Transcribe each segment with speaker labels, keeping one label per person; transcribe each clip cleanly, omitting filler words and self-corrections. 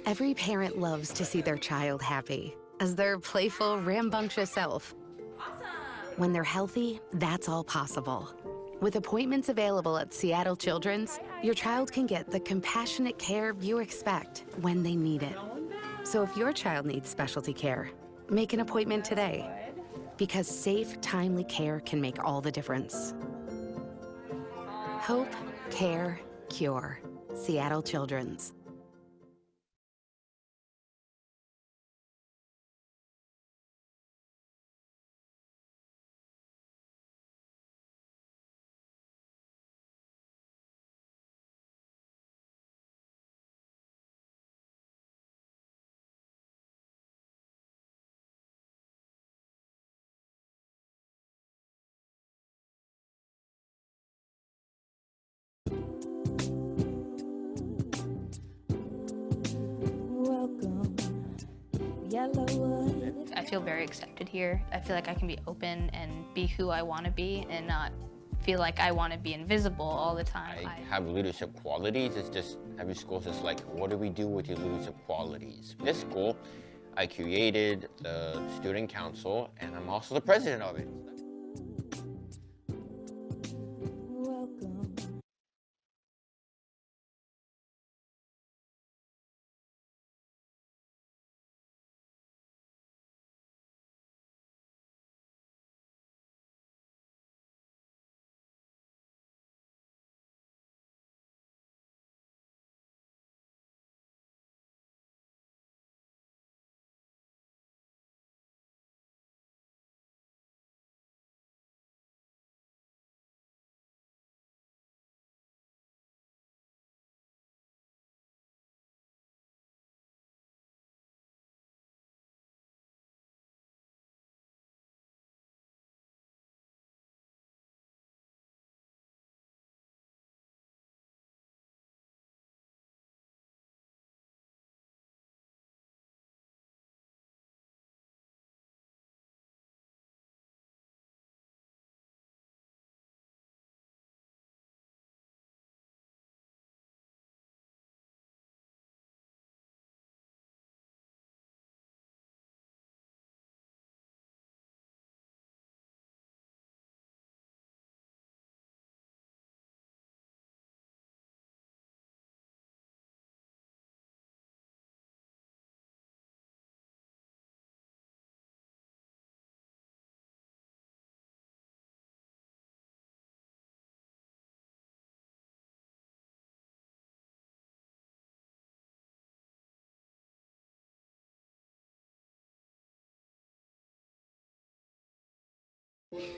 Speaker 1: Every parent loves to see their child happy, as their playful, rambunctious self.
Speaker 2: Awesome.
Speaker 1: When they're healthy, that's all possible. With appointments available at Seattle Children's, your child can get the compassionate care you expect when they need it. So if your child needs specialty care, make an appointment today, because safe, timely care can make all the difference. Hope, care, cure. Seattle Children's.
Speaker 3: Welcome, Yellowwood.
Speaker 2: I feel very accepted here. I feel like I can be open and be who I want to be and not feel like I want to be invisible all the time.
Speaker 4: I have leadership qualities. It's just every school's just like, what do we do with your leadership qualities? This school, I created the student council, and I'm also the president of it.
Speaker 3: Welcome.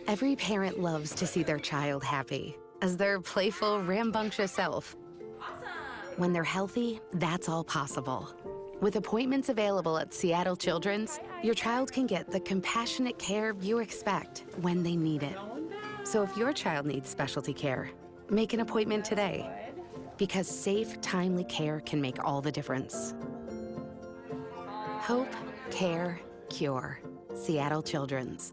Speaker 1: Every parent loves to see their child happy, as their playful, rambunctious self.
Speaker 2: Awesome.
Speaker 1: When they're healthy, that's all possible. With appointments available at Seattle Children's, your child can get the compassionate care you expect when they need it. So if your child needs specialty care, make an appointment today, because safe, timely care can make all the difference. Hope, care, cure. Seattle Children's.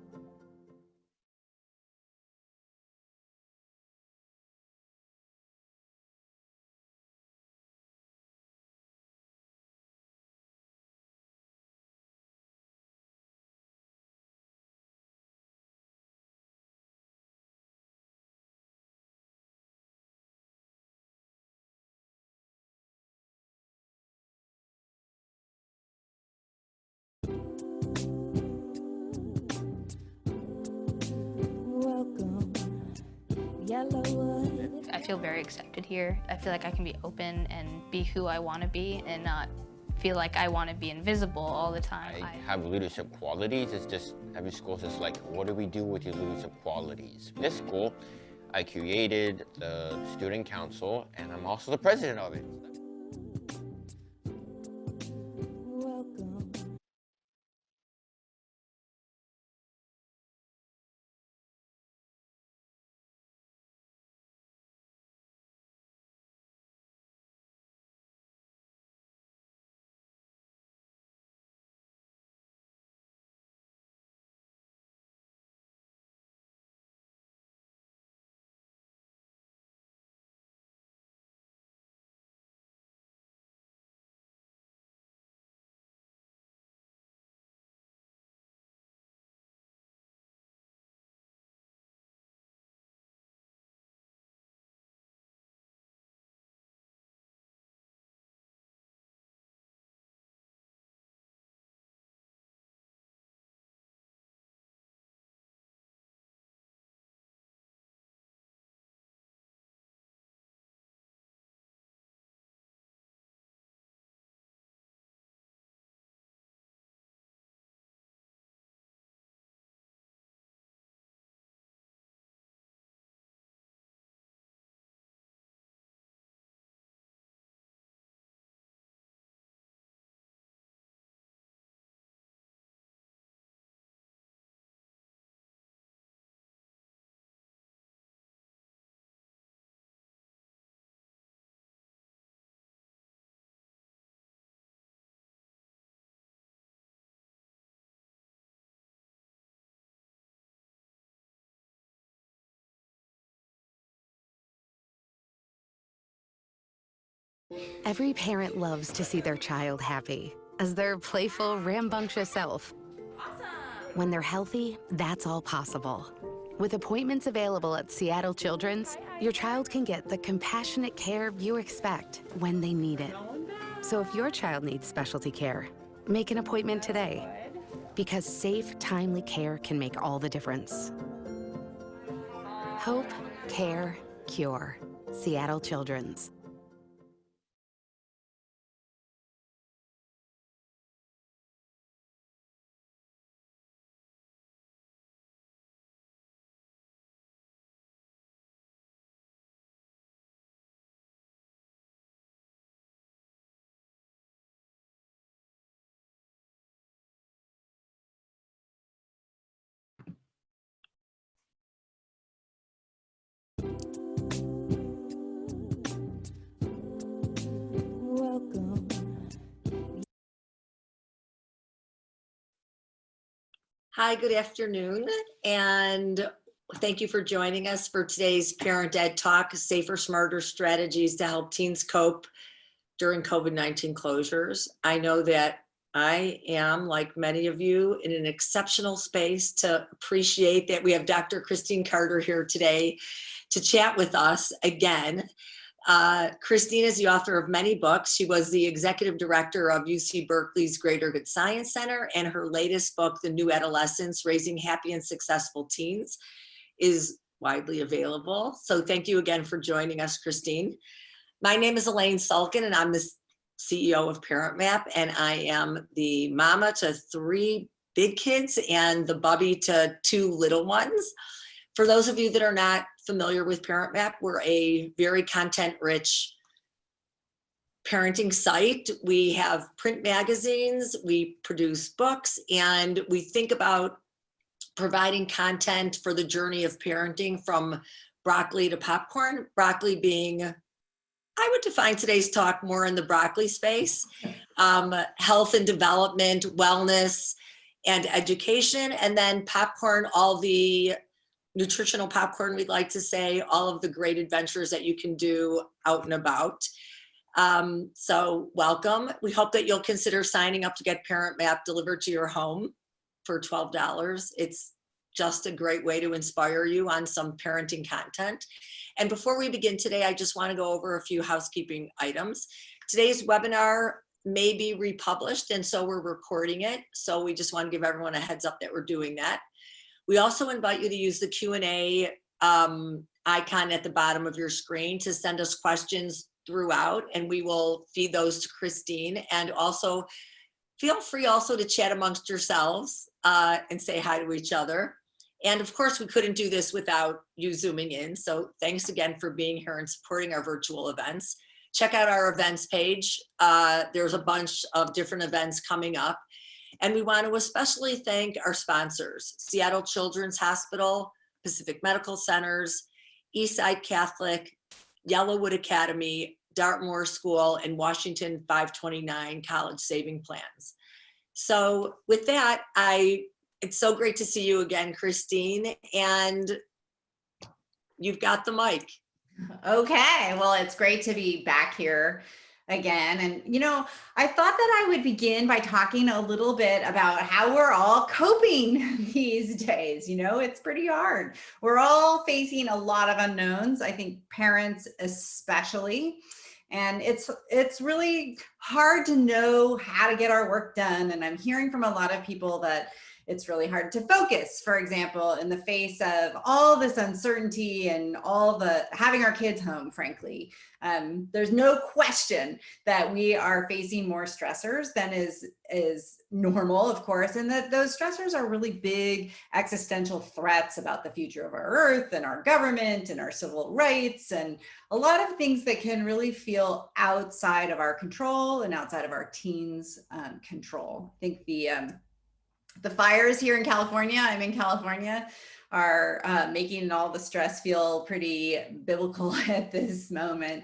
Speaker 3: Welcome, Yellowwood.
Speaker 2: I feel very accepted here. I feel like I can be open and be who I want to be and not feel like I want to be invisible all the time.
Speaker 4: I have leadership qualities. It's just every school's just like, what do we do with your leadership qualities? This school, I created the student council, and I'm also the president of it.
Speaker 1: Every parent loves to see their child happy as their playful, rambunctious self. When they're healthy, that's all possible. With appointments available at Seattle Children's, your child can get the compassionate care you expect when they need it. So if your child needs specialty care, make an appointment today, because safe, timely care can make all the difference. Hope, care, cure. Seattle Children's.
Speaker 3: Hi, good afternoon, and thank you for joining us for today's Parent Ed Talk, Safer, Smarter Strategies to Help Teens Cope during COVID-19 closures. I know that I am, like many of you, in an exceptional space to appreciate that we have Dr. Christine Carter here today to chat with us again. Christine is the author of many books. She was the executive director of UC Berkeley's Greater Good Science Center, and her latest book, The New Adolescence, Raising Happy and Successful Teens, is widely available. So thank you again for joining us, Christine. My name is Elaine Sulkin, and I'm the CEO of ParentMap, and I am the mama to 3 big kids and the bubby to 2 little ones. For those of you that are not familiar with ParentMap, we're a very content-rich parenting site. We have print magazines, we produce books, and we think about providing content for the journey of parenting from broccoli to popcorn. Broccoli being, I would define today's talk more in the broccoli space, health and development, wellness, and education, and then popcorn, all the nutritional popcorn, we'd like to say, all of the great adventures that you can do out and about. So welcome. We hope that you'll consider signing up to get ParentMap delivered to your home for $12. It's just a great way to inspire you on some parenting content. And before we begin today, I just want to go over a few housekeeping items. Today's webinar may be republished, and so we're recording it. So we just want to give everyone a heads up that we're doing that. We also invite you to use the Q&A icon at the bottom of your screen to send us questions throughout, and we will feed those to Christine. And also feel free also to chat amongst yourselves and say hi to each other. And of course, we couldn't do this without you zooming in. So thanks again for being here and supporting our virtual events. Check out our events page. There's a bunch of different events coming up. And we want to especially thank our sponsors: Seattle Children's Hospital, Pacific Medical Centers, Eastside Catholic, Yellowwood Academy, Dartmoor School, and Washington 529 College Saving Plans. So with that, it's so great to see you again, Christine, and you've got the mic.
Speaker 5: Okay, well, it's great to be back here again. And, I thought that I would begin by talking a little bit about how we're all coping these days. It's pretty hard. We're all facing a lot of unknowns, I think parents especially. And it's really hard to know how to get our work done. And I'm hearing from a lot of people that it's really hard to focus, for example, in the face of all this uncertainty and all the having our kids home, frankly. There's no question that we are facing more stressors than is normal, of course, and that those stressors are really big existential threats about the future of our earth and our government and our civil rights, and a lot of things that can really feel outside of our control and outside of our teens' control. I think the fires here in California, I'm in California, are making all the stress feel pretty biblical at this moment.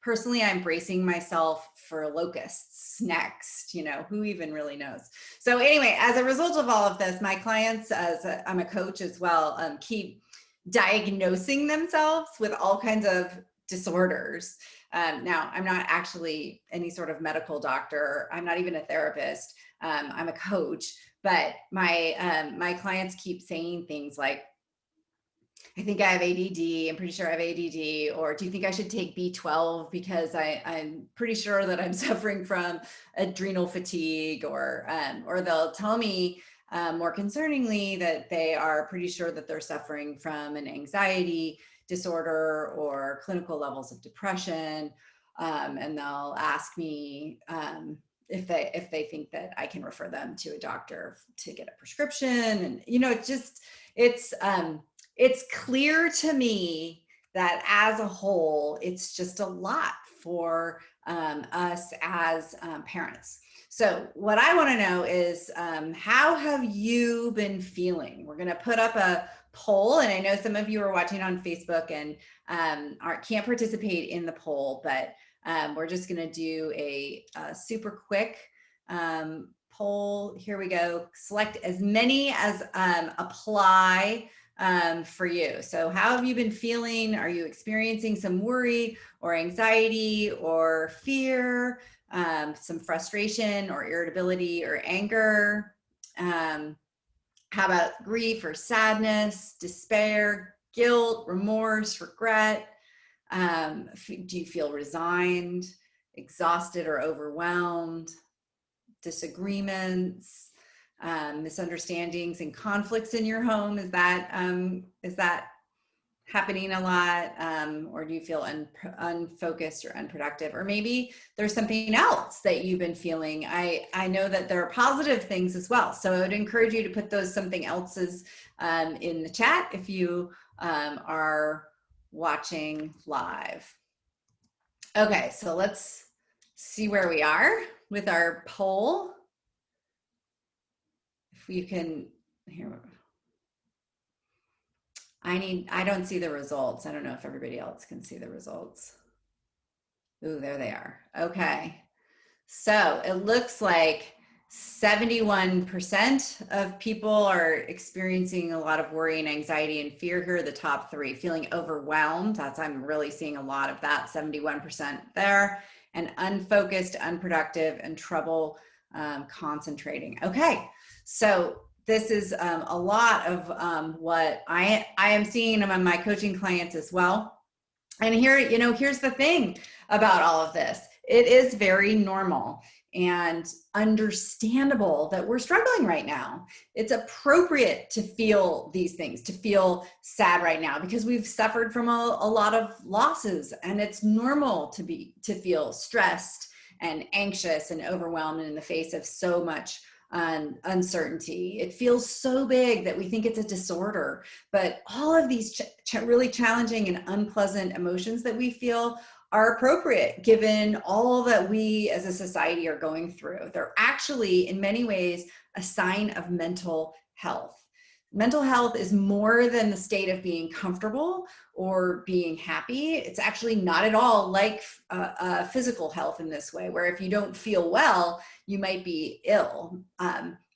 Speaker 5: Personally, I'm bracing myself for locusts next, who even really knows? So anyway, as a result of all of this, my clients, I'm a coach as well, keep diagnosing themselves with all kinds of disorders. Now, I'm not actually any sort of medical doctor. I'm not even a therapist. I'm a coach, but my clients keep saying things like, I think I have ADD. I'm pretty sure I have ADD. Or do you think I should take B12 because I'm pretty sure that I'm suffering from adrenal fatigue? Or they'll tell me more concerningly that they are pretty sure that they're suffering from an anxiety disorder or clinical levels of depression. And they'll ask me if they think that I can refer them to a doctor to get a prescription. And, you know, it's clear to me that as a whole, it's just a lot for us as parents. So what I want to know is, how have you been feeling? We're going to put up a poll, and I know some of you are watching on Facebook and can't participate in the poll, but we're just going to do a super quick poll. Here we go. Select as many as apply for you. So how have you been feeling? Are you experiencing some worry or anxiety or fear, some frustration or irritability or anger? How about grief or sadness, despair, guilt, remorse, regret? Do you feel resigned, exhausted or overwhelmed? Disagreements, misunderstandings and conflicts in your home? Is that happening a lot? Or do you feel unfocused or unproductive? Or maybe there's something else that you've been feeling. I know that there are positive things as well. So I would encourage you to put those something else's in the chat if you are watching live. Okay, so let's see where we are with our poll. If you can, here, I don't see the results. I don't know if everybody else can see the results. Ooh, there they are. Okay. So it looks like 71% of people are experiencing a lot of worry and anxiety and fear. Here are the top three. Feeling overwhelmed. I'm really seeing a lot of that, 71% there. And unfocused, unproductive, and trouble concentrating. Okay, so this is a lot of what I am seeing among my coaching clients as well. And here, here's the thing about all of this. It is very normal and understandable that we're struggling right now. It's appropriate to feel these things, to feel sad right now, because we've suffered from a lot of losses, and it's normal to feel stressed and anxious and overwhelmed in the face of so much uncertainty. It feels so big that we think it's a disorder, but all of these really challenging and unpleasant emotions that we feel are appropriate given all that we as a society are going through. They're actually, in many ways, a sign of mental health. Mental health is more than the state of being comfortable or being happy. It's actually not at all like physical health in this way, where if you don't feel well, you might be ill.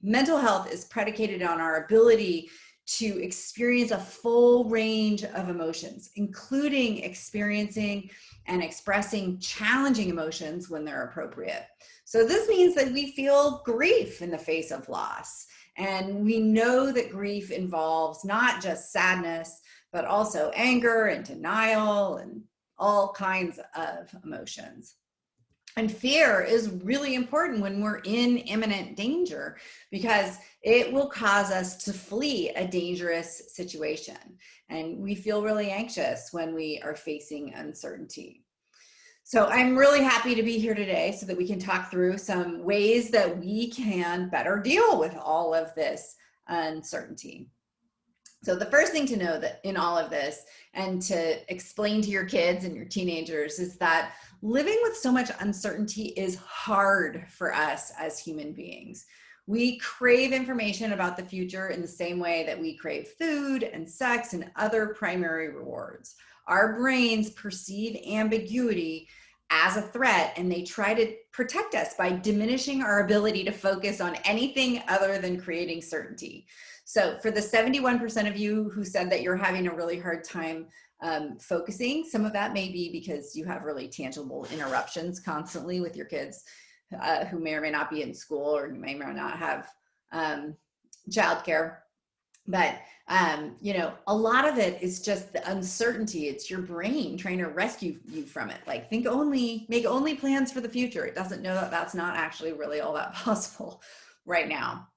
Speaker 5: Mental health is predicated on our ability to experience a full range of emotions, including experiencing and expressing challenging emotions when they're appropriate. So this means that we feel grief in the face of loss. And we know that grief involves not just sadness, but also anger and denial and all kinds of emotions. And fear is really important when we're in imminent danger, because it will cause us to flee a dangerous situation. And we feel really anxious when we are facing uncertainty. So I'm really happy to be here today so that we can talk through some ways that we can better deal with all of this uncertainty. So the first thing to know that in all of this, and to explain to your kids and your teenagers, is that living with so much uncertainty is hard for us as human beings. We crave information about the future in the same way that we crave food and sex and other primary rewards. Our brains perceive ambiguity as a threat, and they try to protect us by diminishing our ability to focus on anything other than creating certainty. So for the 71% of you who said that you're having a really hard time focusing. Some of that may be because you have really tangible interruptions constantly with your kids who may or may not be in school, or you may or may not have childcare. But, a lot of it is just the uncertainty. It's your brain trying to rescue you from it. Like, make only plans for the future. It doesn't know that that's not actually really all that possible right now.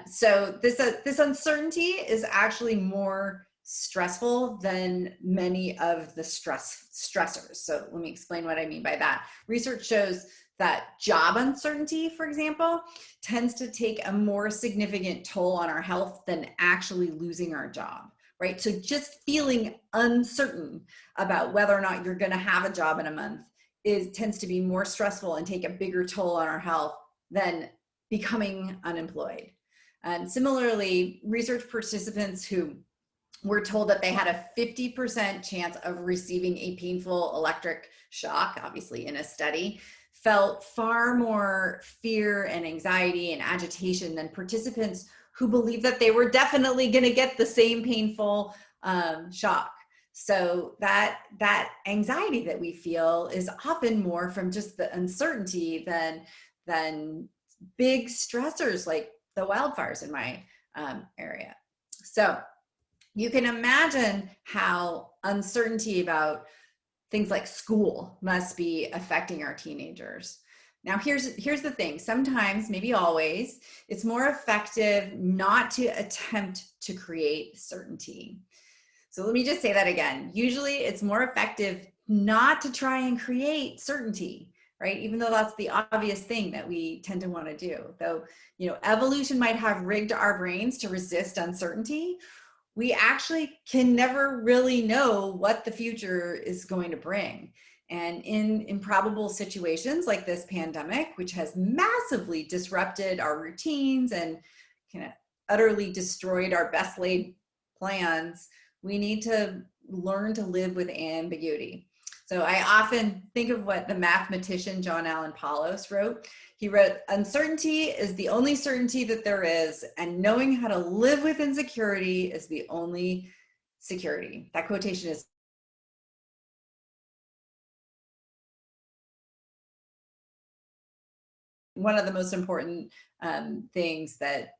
Speaker 5: So this uncertainty is actually more stressful than many of the stressors. So let me explain what I mean by that. Research shows that job uncertainty, for example, tends to take a more significant toll on our health than actually losing our job, right? So just feeling uncertain about whether or not you're going to have a job in a month tends to be more stressful and take a bigger toll on our health than becoming unemployed. And similarly, research participants who were told that they had a 50% chance of receiving a painful electric shock, obviously in a study, felt far more fear and anxiety and agitation than participants who believed that they were definitely going to get the same painful shock. So that anxiety that we feel is often more from just the uncertainty than big stressors like the wildfires in my area. So you can imagine how uncertainty about things like school must be affecting our teenagers. Now, here's the thing. Sometimes, maybe always, it's more effective not to attempt to create certainty. So let me just say that again. Usually it's more effective not to try and create certainty, right? Even though that's the obvious thing that we tend to want to do. Though, evolution might have rigged our brains to resist uncertainty, we actually can never really know what the future is going to bring. And in improbable situations like this pandemic, which has massively disrupted our routines and kind of utterly destroyed our best laid plans, we need to learn to live with ambiguity. So I often think of what the mathematician John Allen Paulos wrote. He wrote, "Uncertainty is the only certainty that there is, and knowing how to live with insecurity is the only security." That quotation is one of the most important things that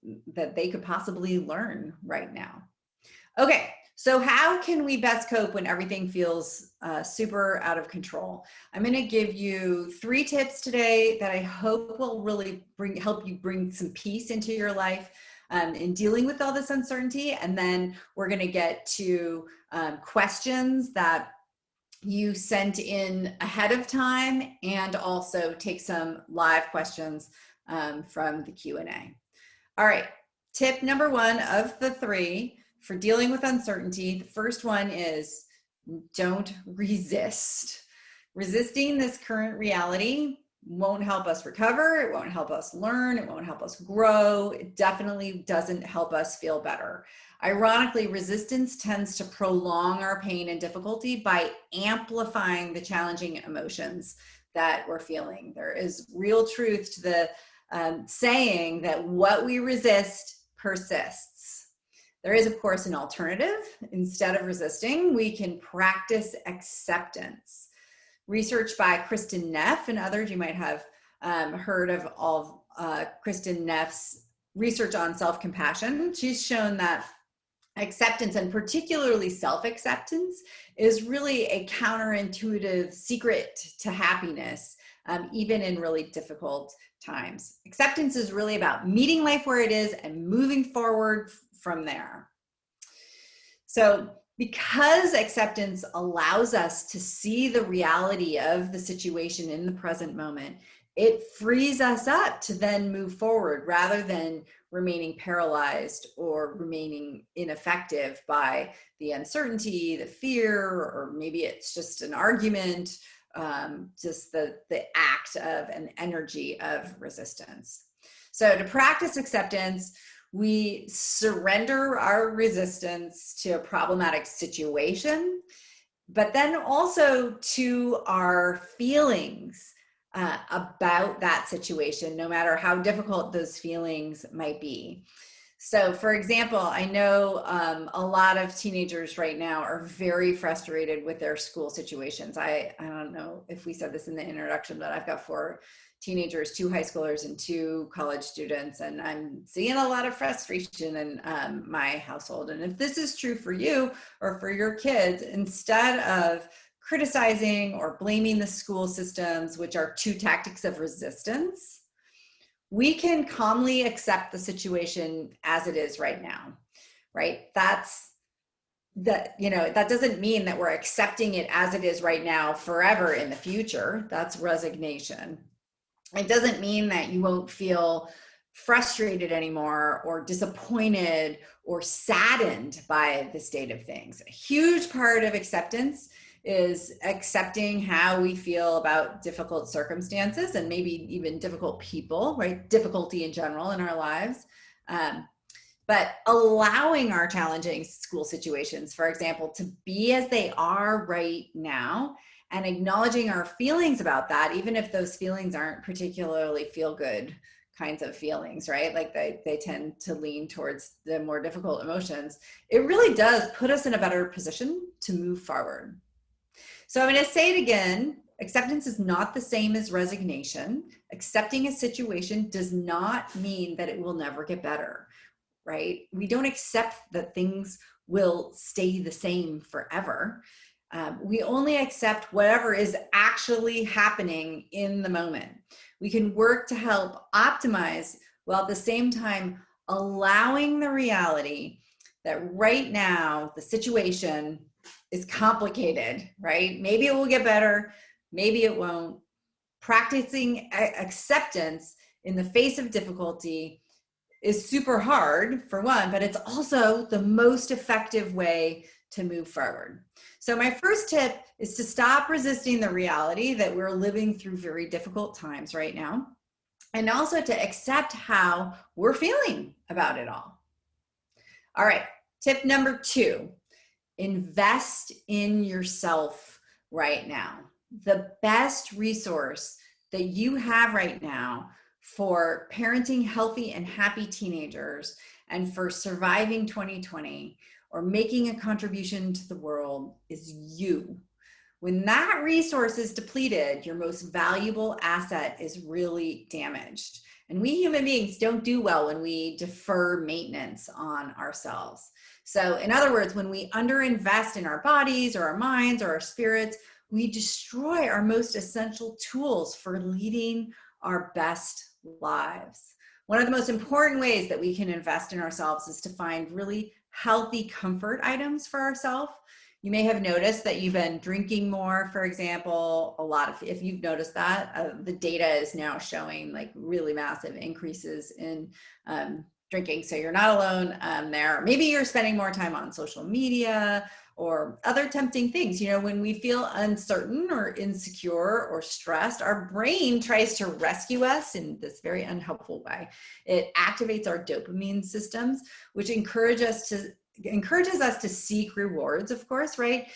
Speaker 5: they could possibly learn right now. Okay, so how can we best cope when everything feels super out of control? I'm going to give you 3 tips today that I hope will really help you bring some peace into your life in dealing with all this uncertainty. And then we're going to get to questions that you sent in ahead of time, and also take some live questions from the Q&A. All right, tip number 1 of the 3 for dealing with uncertainty. The first one is don't resist. Resisting this current reality won't help us recover. It won't help us learn. It won't help us grow. It definitely doesn't help us feel better. Ironically, resistance tends to prolong our pain and difficulty by amplifying the challenging emotions that we're feeling. There is real truth to the saying that what we resist persists. There is, of course, an alternative. Instead of resisting, we can practice acceptance. Research by Kristin Neff and others, you might have heard of all Kristin Neff's research on self-compassion. She's shown that acceptance, and particularly self-acceptance, is really a counterintuitive secret to happiness, even in really difficult times. Acceptance is really about meeting life where it is and moving forward from there. So because acceptance allows us to see the reality of the situation in the present moment, it frees us up to then move forward rather than remaining paralyzed or remaining ineffective by the uncertainty, the fear, or maybe it's just an argument, just the act of an energy of resistance. So to practice acceptance, we surrender our resistance to a problematic situation, but then also to our feelings about that situation, no matter how difficult those feelings might be. So for example, I know a lot of teenagers right now are very frustrated with their school situations. I don't know if we said this in the introduction, but I've got 4 teenagers, 2 high schoolers and 2 college students, and I'm seeing a lot of frustration in my household. And if this is true for you or for your kids, instead of criticizing or blaming the school systems, which are 2 tactics of resistance, we can calmly accept the situation as it is right now, right? That doesn't mean that we're accepting it as it is right now forever in the future. That's resignation. It doesn't mean that you won't feel frustrated anymore or disappointed or saddened by the state of things. A huge part of acceptance is accepting how we feel about difficult circumstances and maybe even difficult people, right? Difficulty in general in our lives. But allowing our challenging school situations, for example, to be as they are right now, and acknowledging our feelings about that, even if those feelings aren't particularly feel good kinds of feelings, right? Like they tend to lean towards the more difficult emotions. It really does put us in a better position to move forward. So I'm going to say it again. Acceptance is not the same as resignation. Accepting a situation does not mean that it will never get better, right? We don't accept that things will stay the same forever. We only accept whatever is actually happening in the moment. We can work to help optimize while at the same time allowing the reality that right now the situation is complicated, right? Maybe it will get better, maybe it won't. Practicing acceptance in the face of difficulty is super hard, for one, but it's also the most effective way to move forward. So my first tip is to stop resisting the reality that we're living through very difficult times right now, and also to accept how we're feeling about it all. All right, tip number 2, invest in yourself right now. The best resource that you have right now for parenting healthy and happy teenagers and for surviving 2020 or making a contribution to the world is you. When that resource is depleted, your most valuable asset is really damaged. And we human beings don't do well when we defer maintenance on ourselves. So in other words, when we underinvest in our bodies or our minds or our spirits, we destroy our most essential tools for leading our best lives. One of the most important ways that we can invest in ourselves is to find really healthy comfort items for ourselves. You may have noticed that you've been drinking more, for example. If you've noticed that, the data is now showing like really massive increases in drinking. So you're not alone there. Maybe you're spending more time on social media or other tempting things. You know, when we feel uncertain or insecure or stressed, our brain tries to rescue us in this very unhelpful way. It activates our dopamine systems, which encourages us to seek rewards, of course, right?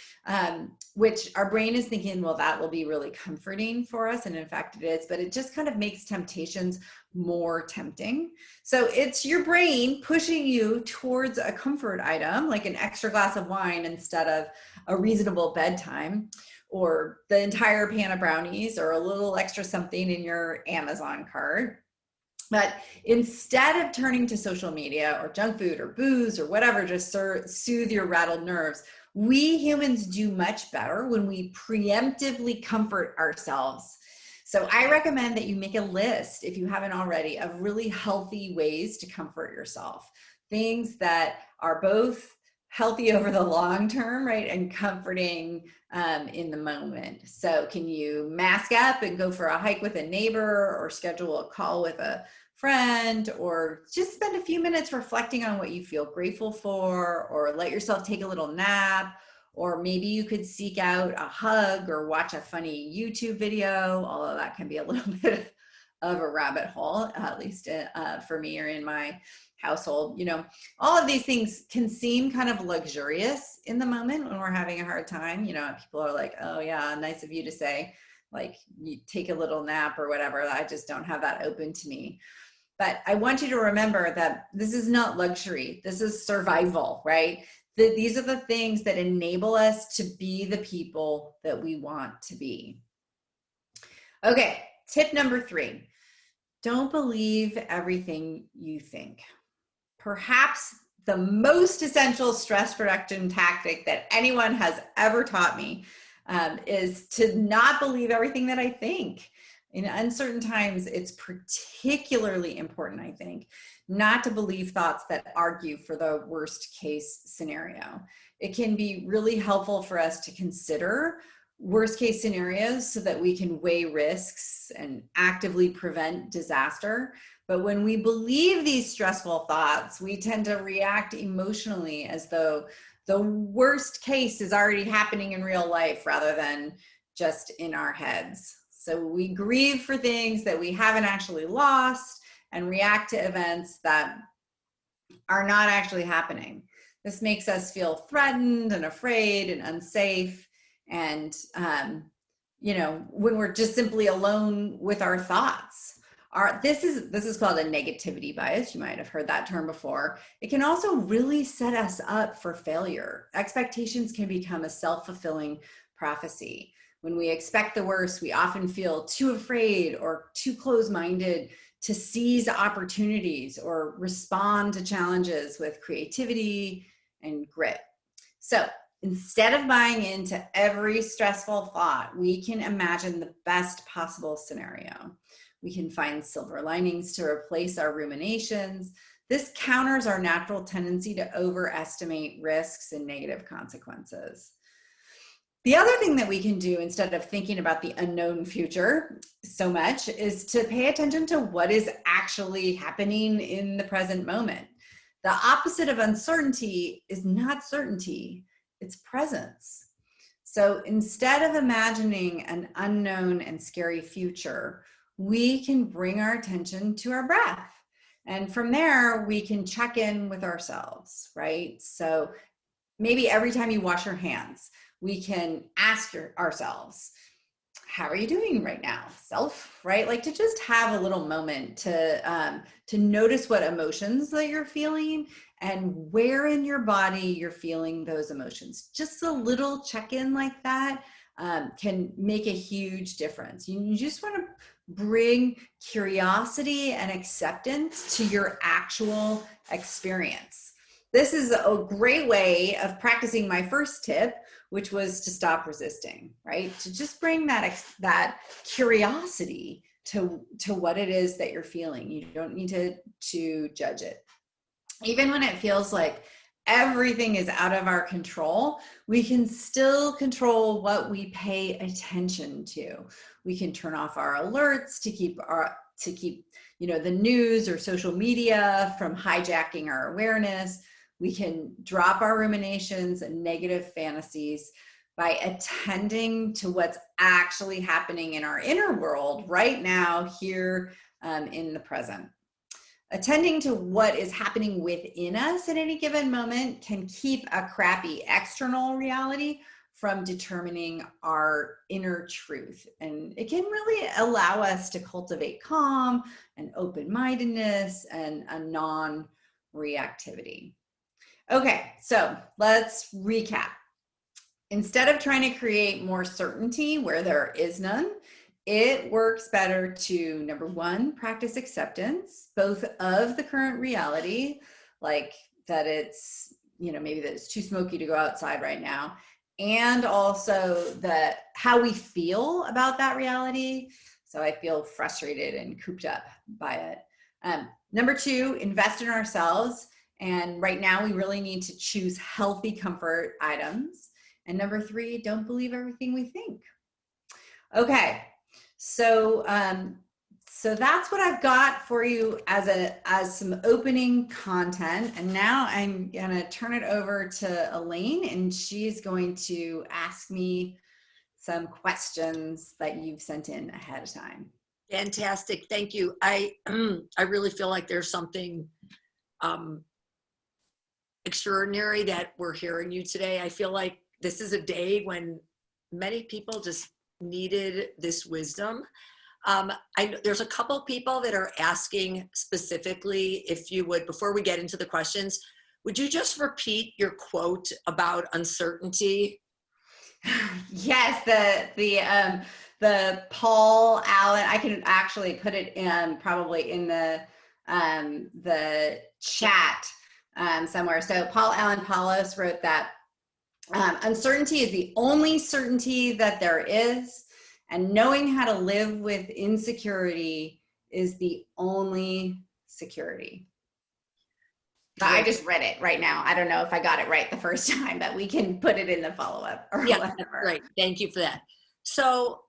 Speaker 5: Which our brain is thinking, well, that will be really comforting for us. And in fact it is, but it just kind of makes temptations more tempting. So it's your brain pushing you towards a comfort item, like an extra glass of wine instead of a reasonable bedtime, or the entire pan of brownies, or a little extra something in your Amazon cart. But instead of turning to social media or junk food or booze or whatever to soothe your rattled nerves, we humans do much better when we preemptively comfort ourselves. So I recommend that you make a list, if you haven't already, of really healthy ways to comfort yourself. Things that are both healthy over the long term, right, and comforting in the moment. So can you mask up and go for a hike with a neighbor, or schedule a call with a friend, or just spend a few minutes reflecting on what you feel grateful for, or let yourself take a little nap, or maybe you could seek out a hug or watch a funny YouTube video, although that can be a little bit of a rabbit hole, at least for me or in my household. You know, all of these things can seem kind of luxurious in the moment when we're having a hard time. You know, people are like, oh yeah, nice of you to say, like, you take a little nap or whatever. I just don't have that open to me. But I want you to remember that this is not luxury. This is survival, right? These are the things that enable us to be the people that we want to be. Okay, tip number 3. Don't believe everything you think. Perhaps the most essential stress reduction tactic that anyone has ever taught me is to not believe everything that I think. In uncertain times, it's particularly important, I think, not to believe thoughts that argue for the worst case scenario. It can be really helpful for us to consider worst case scenarios so that we can weigh risks and actively prevent disaster. But when we believe these stressful thoughts, we tend to react emotionally as though the worst case is already happening in real life rather than just in our heads. So we grieve for things that we haven't actually lost and react to events that are not actually happening. This makes us feel threatened and afraid and unsafe. And, when we're just simply alone with our thoughts. This is called a negativity bias. You might have heard that term before. It can also really set us up for failure. Expectations can become a self-fulfilling prophecy. When we expect the worst, we often feel too afraid or too closed-minded to seize opportunities or respond to challenges with creativity and grit. So instead of buying into every stressful thought, we can imagine the best possible scenario. We can find silver linings to replace our ruminations. This counters our natural tendency to overestimate risks and negative consequences. The other thing that we can do instead of thinking about the unknown future so much is to pay attention to what is actually happening in the present moment. The opposite of uncertainty is not certainty, it's presence. So instead of imagining an unknown and scary future, we can bring our attention to our breath. And from there, we can check in with ourselves, right? So maybe every time you wash your hands, we can ask ourselves, how are you doing right now? Self, right? Like to just have a little moment to notice what emotions that you're feeling and where in your body you're feeling those emotions. Just a little check-in like that can make a huge difference. You just want to bring curiosity and acceptance to your actual experience. This is a great way of practicing my first tip, which was to stop resisting, right? To just bring that curiosity to what it is that you're feeling. You don't need to judge it. Even when it feels like everything is out of our control, we can still control what we pay attention to. We can turn off our alerts to keep the news or social media from hijacking our awareness. We can drop our ruminations and negative fantasies by attending to what's actually happening in our inner world right now, here in the present. Attending to what is happening within us at any given moment can keep a crappy external reality from determining our inner truth. And it can really allow us to cultivate calm and open-mindedness and a non-reactivity. Okay, so let's recap. Instead of trying to create more certainty where there is none, it works better to, number one, practice acceptance, both of the current reality, like that it's, maybe that it's too smoky to go outside right now, and also how we feel about that reality. So I feel frustrated and cooped up by it. Number two, invest in ourselves. And right now we really need to choose healthy comfort items. And number three, don't believe everything we think. Okay, so that's what I've got for you as some opening content. And now I'm gonna turn it over to Elaine, and she's going to ask me some questions that you've sent in ahead of time.
Speaker 3: Fantastic, thank you. I really feel like there's something extraordinary that we're hearing you today. I feel like this is a day when many people just needed this wisdom. There's a couple people that are asking specifically, if you would, before we get into the questions, would you just repeat your quote about uncertainty?
Speaker 5: Yes, the Paul Allen, I can actually put it in probably in the chat somewhere. So Paul Allen Paulos wrote that uncertainty is the only certainty that there is, and knowing how to live with insecurity is the only security. But I just read it right now. I don't know if I got it right the first time, but we can put it in the follow-up or whatever.
Speaker 3: Right. Thank you for that. So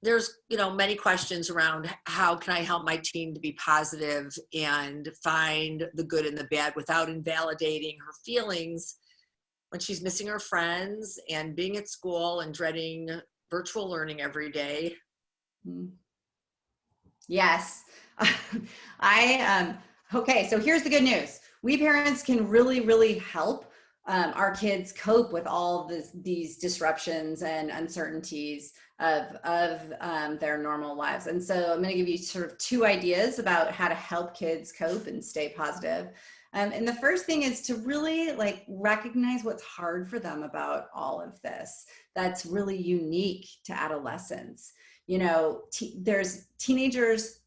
Speaker 3: there's, many questions around how can I help my teen to be positive and find the good and the bad without invalidating her feelings when she's missing her friends and being at school and dreading virtual learning every day.
Speaker 5: Yes. Okay, so here's the good news. We parents can really, really help our kids cope with all of these disruptions and uncertainties of their normal lives. And so I'm going to give you sort of 2 ideas about how to help kids cope and stay positive. And the first thing is to really recognize what's hard for them about all of this. That's really unique to adolescence. There's teenagers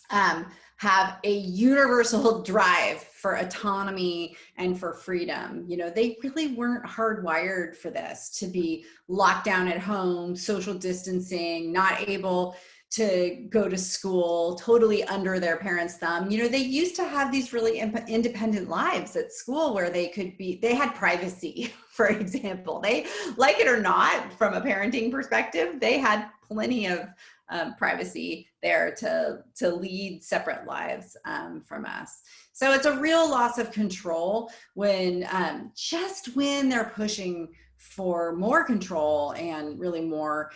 Speaker 5: have a universal drive for autonomy and for freedom. They really weren't hardwired for this, to be locked down at home, social distancing, not able to go to school, totally under their parents' thumb. They used to have these really independent lives at school where they had privacy, for example. They, like it or not, from a parenting perspective, they had plenty of privacy there to lead separate lives from us. So it's a real loss of control when they're pushing for more control and really more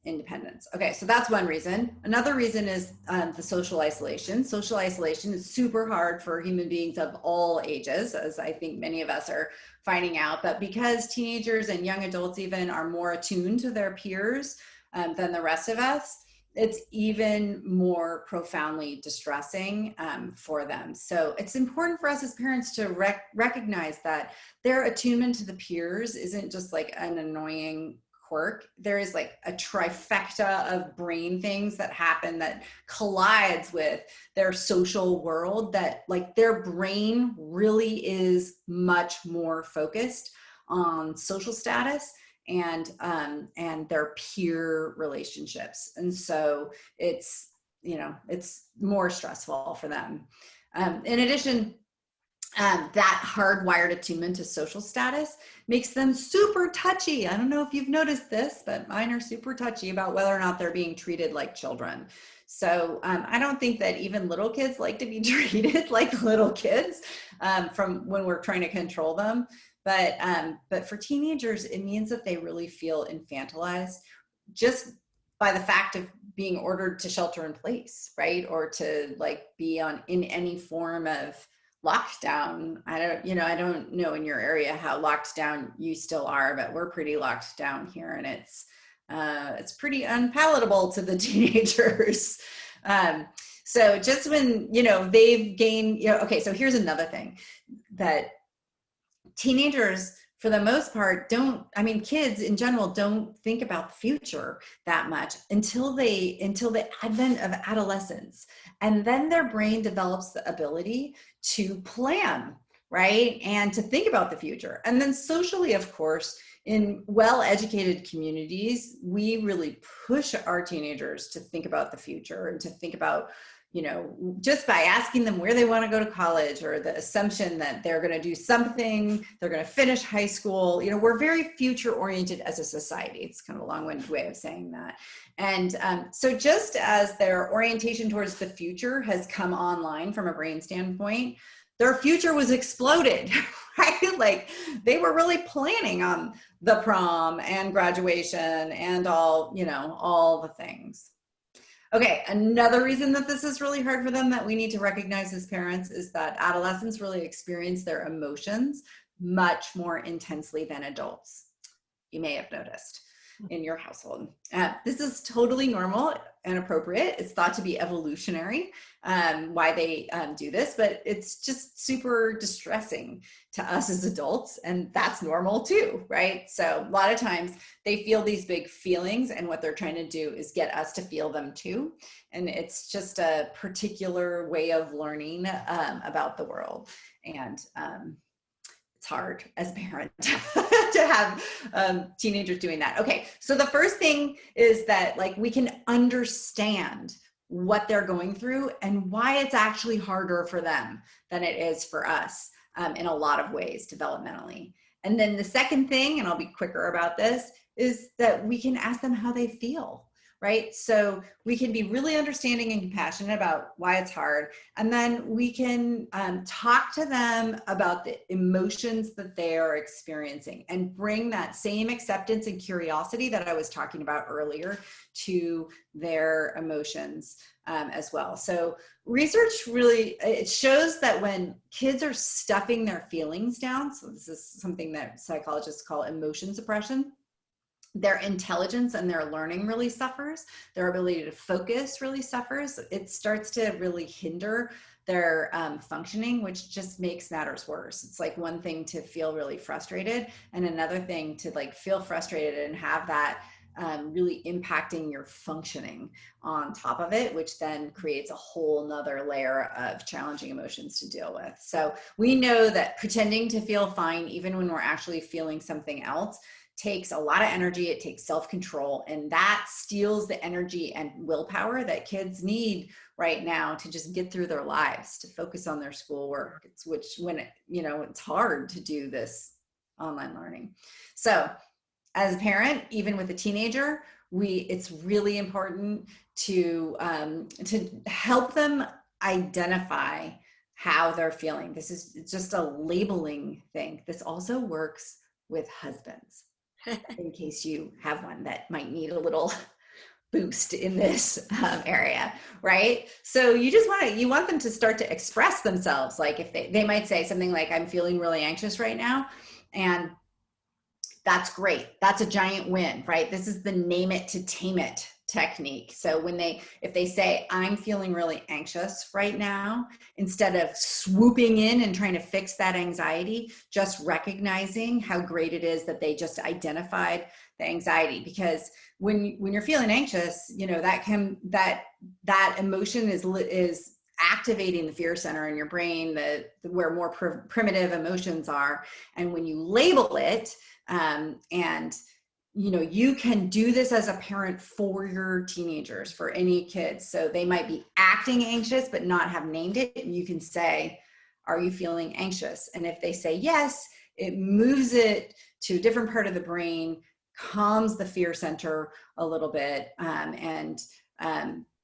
Speaker 5: independence. Okay, so that's one reason. Another reason is the social isolation. Social isolation is super hard for human beings of all ages, as I think many of us are finding out. But because teenagers and young adults even are more attuned to their peers than the rest of us, it's even more profoundly distressing for them. So it's important for us as parents to recognize that their attunement to the peers isn't just an annoying quirk. There is a trifecta of brain things that happen that collides with their social world, that their brain really is much more focused on social status and their peer relationships. And so it's more stressful for them. In addition, that hardwired attunement to social status makes them super touchy. I don't know if you've noticed this, but mine are super touchy about whether or not they're being treated like children. So I don't think that even little kids like to be treated like little kids from when we're trying to control them. But for teenagers, it means that they really feel infantilized just by the fact of being ordered to shelter in place, right? Or to be in any form of lockdown. I don't know in your area how locked down you still are, but we're pretty locked down here, and it's pretty unpalatable to the teenagers. So just when, they've gained, okay, so here's another thing that teenagers, for the most part, kids in general don't think about the future that much until the advent of adolescence. And then their brain develops the ability to plan, right? And to think about the future. And then socially, of course, in well-educated communities, we really push our teenagers to think about the future and to think about, just by asking them where they want to go to college, or the assumption that they're going to do something, they're going to finish high school. We're very future oriented as a society. It's kind of a long-winded way of saying that. And so just as their orientation towards the future has come online from a brain standpoint, their future was exploded, right? They were really planning on the prom and graduation and all the things. Okay, another reason that this is really hard for them that we need to recognize as parents is that adolescents really experience their emotions much more intensely than adults. You may have noticed. in your household. This is totally normal and appropriate. It's thought to be evolutionary, why they do this, but it's just super distressing to us as adults, and that's normal too, right? So a lot of times they feel these big feelings, and what they're trying to do is get us to feel them too. And it's just a particular way of learning about the world. And it's hard as a parent to have teenagers doing that. Okay, so the first thing is that like we can understand what they're going through and why it's actually harder for them than it is for us in a lot of ways developmentally. And then the second thing, and I'll be quicker about this, is that we can ask them how they feel. Right? So we can be really understanding and compassionate about why it's hard. And then we can talk to them about the emotions that they are experiencing and bring that same acceptance and curiosity that I was talking about earlier to their emotions as well. So research really, it shows that when kids are stuffing their feelings down, so this is something that psychologists call emotion suppression, their intelligence and their learning really suffers. Their ability to focus really suffers. It starts to really hinder their functioning, which just makes matters worse. It's like one thing to feel really frustrated and another thing to like feel frustrated and have that really impacting your functioning on top of it, which then creates a whole nother layer of challenging emotions to deal with. So we know that pretending to feel fine, even when we're actually feeling something else, takes a lot of energy. It takes self-control, and that steals the energy and willpower that kids need right now to just get through their lives, to focus on their schoolwork, which when it's hard to do this online learning. So as a parent, even with a teenager, it's really important to help them identify how they're feeling. This is just a labeling thing. This also works with husbands. In case you have one that might need a little boost in this area, right? So you want them to start to express themselves. Like if they might say something like, I'm feeling really anxious right now. And that's great. That's a giant win, right? This is the name it to tame it technique. So if they say, I'm feeling really anxious right now, instead of swooping in and trying to fix that anxiety, just recognizing how great it is that they just identified the anxiety. Because when you're feeling anxious, that emotion is activating the fear center in your brain, where more primitive emotions are. And when you label it, you can do this as a parent for your teenagers, for any kids. So they might be acting anxious, but not have named it. And you can say, are you feeling anxious? And if they say yes, it moves it to a different part of the brain, calms the fear center a little bit.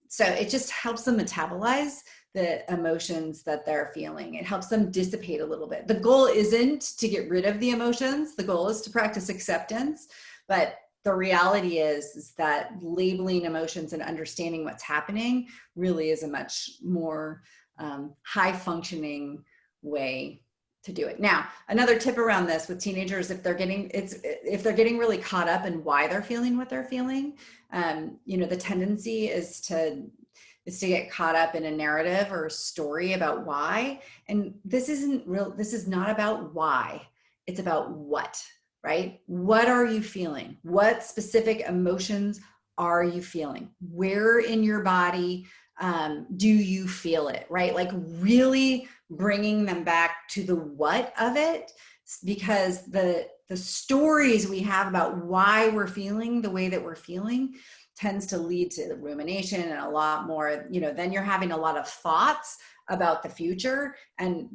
Speaker 5: So it just helps them metabolize the emotions that they're feeling. It helps them dissipate a little bit. The goal isn't to get rid of the emotions. The goal is to practice acceptance. But the reality is that labeling emotions and understanding what's happening really is a much more high functioning way to do it. Now, another tip around this with teenagers, if they're getting really caught up in why they're feeling what they're feeling, the tendency is to get caught up in a narrative or a story about why. And this is not about why, it's about what, right? What are you feeling? What specific emotions are you feeling? Where in your body do you feel it, right? Like really bringing them back to the what of it, because the stories we have about why we're feeling the way that we're feeling tends to lead to the rumination and a lot more, then you're having a lot of thoughts about the future and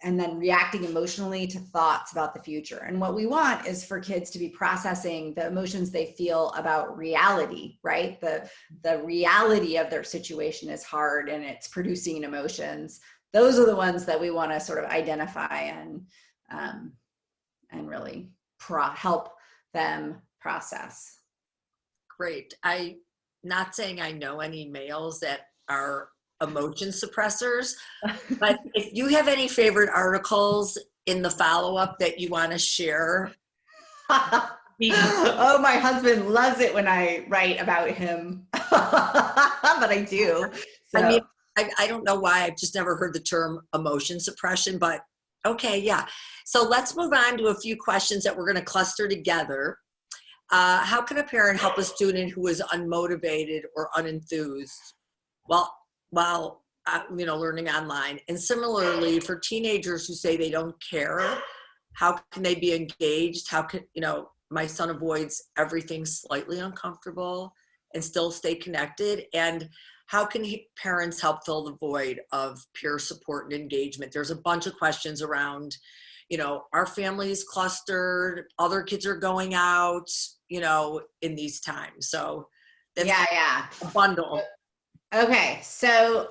Speaker 5: then reacting emotionally to thoughts about the future. And what we want is for kids to be processing the emotions they feel about reality, right? The reality of their situation is hard and it's producing emotions. Those are the ones that we want to sort of identify and really help them process.
Speaker 3: Great. I'm not saying I know any males that are emotion suppressors, but if you have any favorite articles in the follow-up that you want to share,
Speaker 5: Oh, my husband loves it when I write about him, but I do. So.
Speaker 3: I mean, I don't know why I've just never heard the term emotion suppression, but okay, yeah. So let's move on to a few questions that we're going to cluster together. How can a parent help a student who is unmotivated or unenthused while learning online? And similarly, for teenagers who say they don't care, how can they be engaged? How can, my son avoids everything slightly uncomfortable and still stay connected? And how can parents help fill the void of peer support and engagement? There's a bunch of questions around, our families clustered, other kids are going out, in these times. So that's
Speaker 5: yeah.
Speaker 3: a bundle.
Speaker 5: Okay. So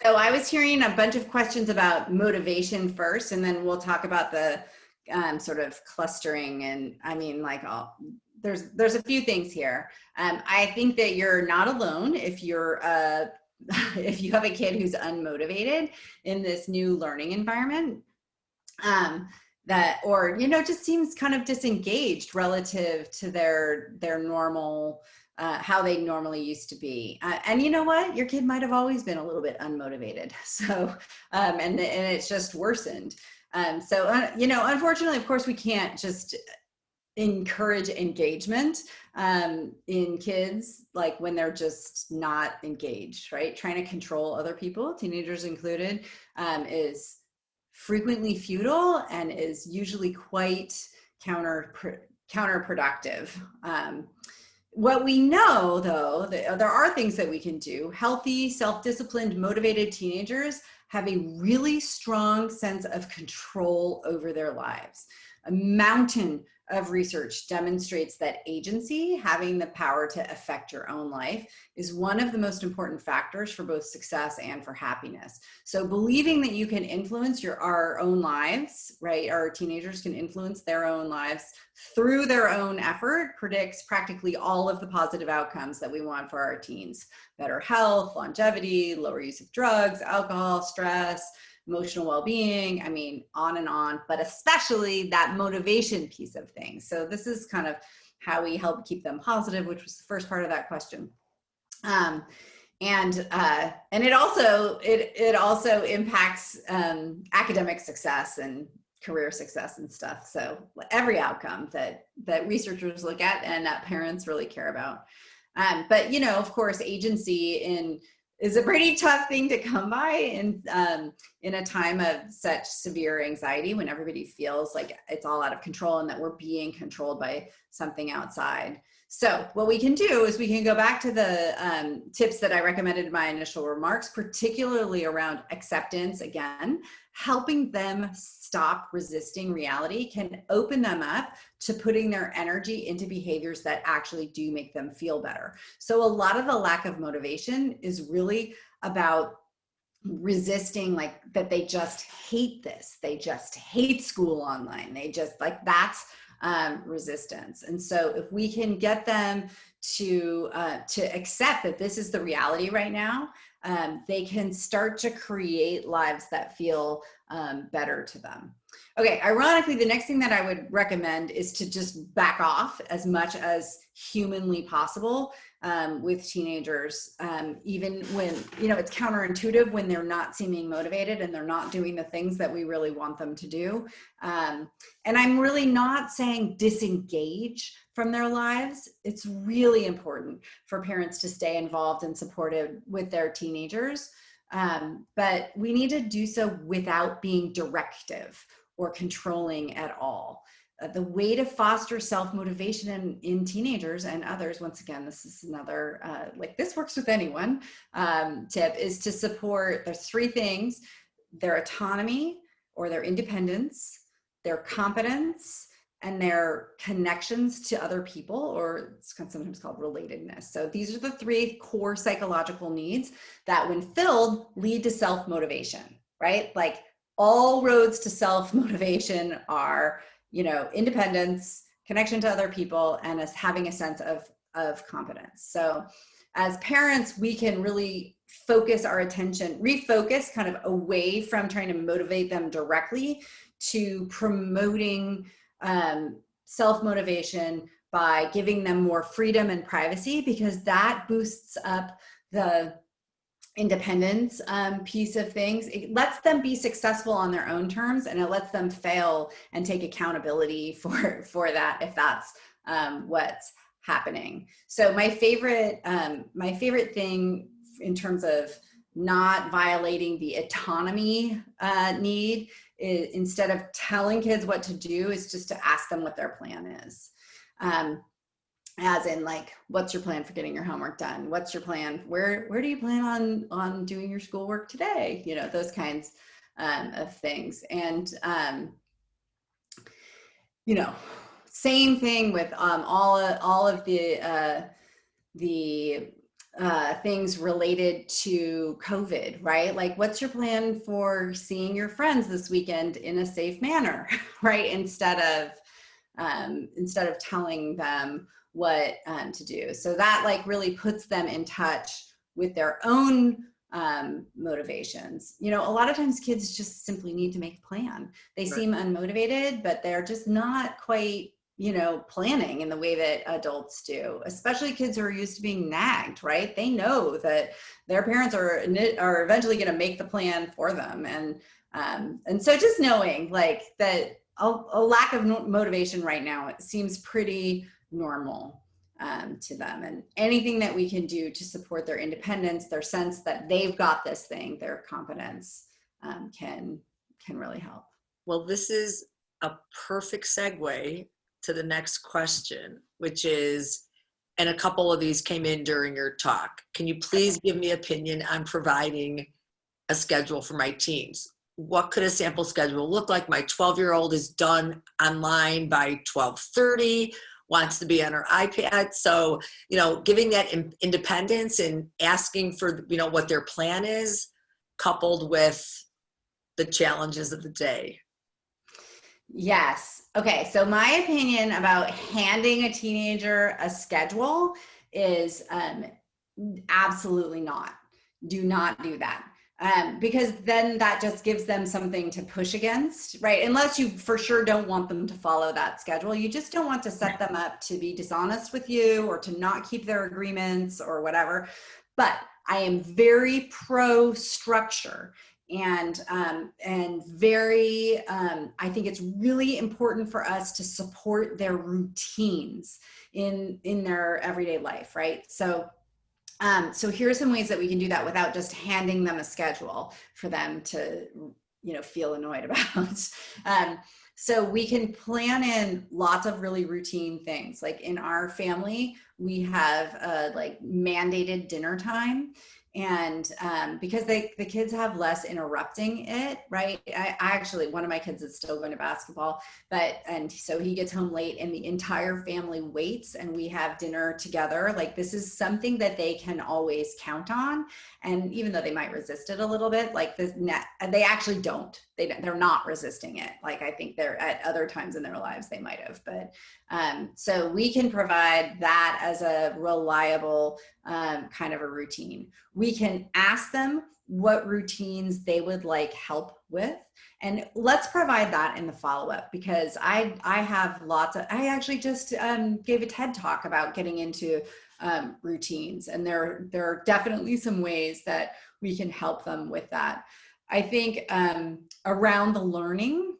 Speaker 5: I was hearing a bunch of questions about motivation first, and then we'll talk about the sort of clustering. And I mean, there's a few things here. I think that you're not alone if you're if you have a kid who's unmotivated in this new learning environment, or just seems kind of disengaged relative to their normal how they normally used to be. And you know what? Your kid might have always been a little bit unmotivated. So and it's just worsened. So unfortunately, of course, we can't just encourage engagement in kids like when they're just not engaged, right? Trying to control other people, teenagers included, is frequently futile and is usually quite counterproductive. What we know, though, there are things that we can do. Healthy, self-disciplined, motivated teenagers have a really strong sense of control over their lives. A mountain of research demonstrates that agency, having the power to affect your own life, is one of the most important factors for both success and for happiness. So believing that you can influence our own lives, right? Our teenagers can influence their own lives through their own effort predicts practically all of the positive outcomes that we want for our teens. Better health, longevity, lower use of drugs, alcohol, stress, emotional well-being, I mean, on and on, but especially that motivation piece of things. So this is kind of how we help keep them positive, which was the first part of that question. And it also impacts academic success and career success and stuff. So every outcome that researchers look at and that parents really care about. But of course, agency is a pretty tough thing to come by in a time of such severe anxiety when everybody feels like it's all out of control and that we're being controlled by something outside. So what we can do is we can go back to the tips that I recommended in my initial remarks, particularly around acceptance. Again, helping them stop resisting reality can open them up to putting their energy into behaviors that actually do make them feel better. So a lot of the lack of motivation is really about resisting, like that they just hate this. They just hate school online. They just that's resistance. And so if we can get them to accept that this is the reality right now, they can start to create lives that feel better to them. Okay, ironically, the next thing that I would recommend is to just back off as much as humanly possible with teenagers, even when, it's counterintuitive when they're not seeming motivated and they're not doing the things that we really want them to do. And I'm really not saying disengage from their lives. It's really important for parents to stay involved and supportive with their teenagers. But we need to do so without being directive or controlling at all. The way to foster self-motivation in teenagers and others, once again, this is another, this works with anyone, tip, is to support, there's three things: their autonomy or their independence, their competence, and their connections to other people, or it's sometimes called relatedness. So these are the three core psychological needs that, when filled, lead to self-motivation, right? Like all roads to self-motivation are, independence, connection to other people, and as having a sense of competence. So as parents, we can really focus our attention, refocus kind of away from trying to motivate them directly to promoting self-motivation by giving them more freedom and privacy, because that boosts up the independence piece of things. It lets them be successful on their own terms, and it lets them fail and take accountability for that if that's what's happening. So my favorite thing in terms of not violating the autonomy need is, instead of telling kids what to do, is just to ask them what their plan is. As in, like, what's your plan for getting your homework done? What's your plan? Where do you plan on doing your schoolwork today? You know, those kinds of things. And, you know, same thing with all of the things related to COVID, right? Like, what's your plan for seeing your friends this weekend in a safe manner, right? Instead of telling them what to do. So that, like, really puts them in touch with their own motivations. You know, a lot of times kids just simply need to make a plan. They seem unmotivated, but they're just not quite, you know, planning in the way that adults do, especially kids who are used to being nagged, right? They know that their parents are eventually going to make the plan for them. And so just knowing, like, that a lack of motivation right now, it seems pretty normal to them, and anything that we can do to support their independence, their sense that they've got this thing, their confidence, can really help.
Speaker 3: Well, this is a perfect segue to the next question, which is, and a couple of these came in during your talk. Can you please give me opinion on providing a schedule for my teens? What could a sample schedule look like? My 12-year-old is done online by 12:30, wants to be on her iPad. So, you know, giving that independence and asking for, you know, what their plan is, coupled with the challenges of the day.
Speaker 5: Yes. Okay. So my opinion about handing a teenager a schedule is absolutely not. Do not do that. Because then that just gives them something to push against, right? Unless you for sure don't want them to follow that schedule. You just don't want to set them up to be dishonest with you or to not keep their agreements or whatever. But I am very pro structure, and very, I think it's really important for us to support their routines in their everyday life, right? So here are some ways that we can do that without just handing them a schedule for them to, you know, feel annoyed about. So we can plan in lots of really routine things. Like in our family, we have like mandated dinner time. And because the kids have less interrupting it, right? I actually, one of my kids is still going to basketball, and so he gets home late and the entire family waits and we have dinner together. Like, this is something that they can always count on. And even though they might resist it a little bit, like they actually don't. They're not resisting it. Like, I think they're at other times in their lives they might have, but so we can provide that as a reliable kind of a routine. We can ask them what routines they would like help with, and let's provide that in the follow-up, because I have I actually just gave a TED talk about getting into routines, and there are definitely some ways that we can help them with that. I think around the learning,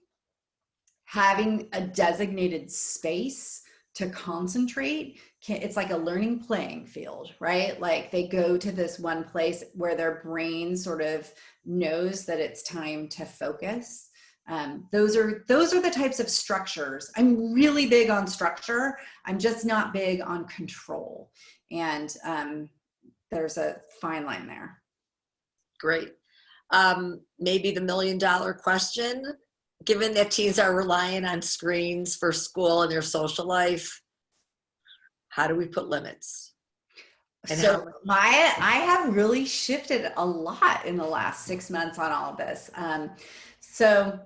Speaker 5: having a designated space to concentrate, it's like a learning playing field, right? Like, they go to this one place where their brain sort of knows that it's time to focus. Those are the types of structures. I'm really big on structure. I'm just not big on control. And there's a fine line there.
Speaker 3: Great. Maybe the $1 million question, given that teens are relying on screens for school and their social life, how do we put limits? And
Speaker 5: so I have really shifted a lot in the last 6 months on all of this. So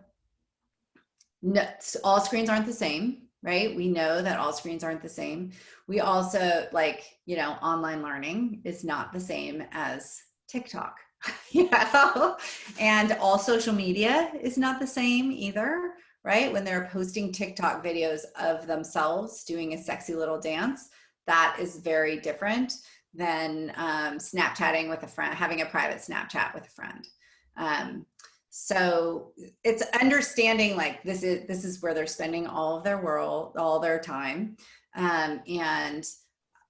Speaker 5: no, all screens aren't the same, right? We know that all screens aren't the same. We also, like, you know, online learning is not the same as TikTok. You know, and all social media is not the same either, right? When they're posting TikTok videos of themselves doing a sexy little dance, that is very different than Snapchatting with a friend, having a private Snapchat with a friend. So it's understanding like this is where they're spending all of their all their time. And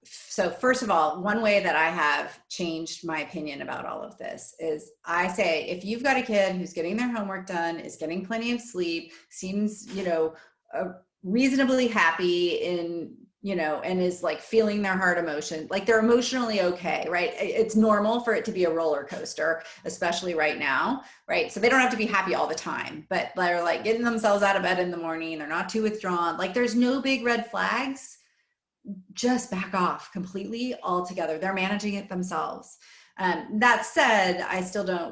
Speaker 5: so first of all, one way that I have changed my opinion about all of this is I say, if you've got a kid who's getting their homework done, is getting plenty of sleep, seems, reasonably happy in, and is like feeling their heart emotion, like they're emotionally okay, right? It's normal for it to be a roller coaster, especially right now, right? So they don't have to be happy all the time, but they're like getting themselves out of bed in the morning. They're not too withdrawn. Like there's no big red flags. Just back off completely altogether. They're managing it themselves. That said,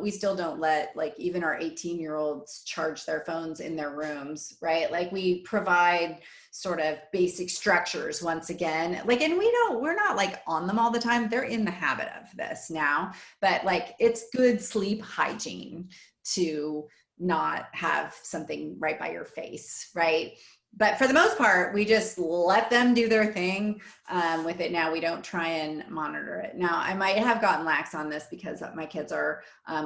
Speaker 5: we still don't let like even our 18-year-olds charge their phones in their rooms, right? Like we provide sort of basic structures once again, like, and we're not like on them all the time. They're in the habit of this now, but like it's good sleep hygiene to not have something right by your face, right? But for the most part, we just let them do their thing with it now. We don't try and monitor it. Now, I might have gotten lax on this because my kids are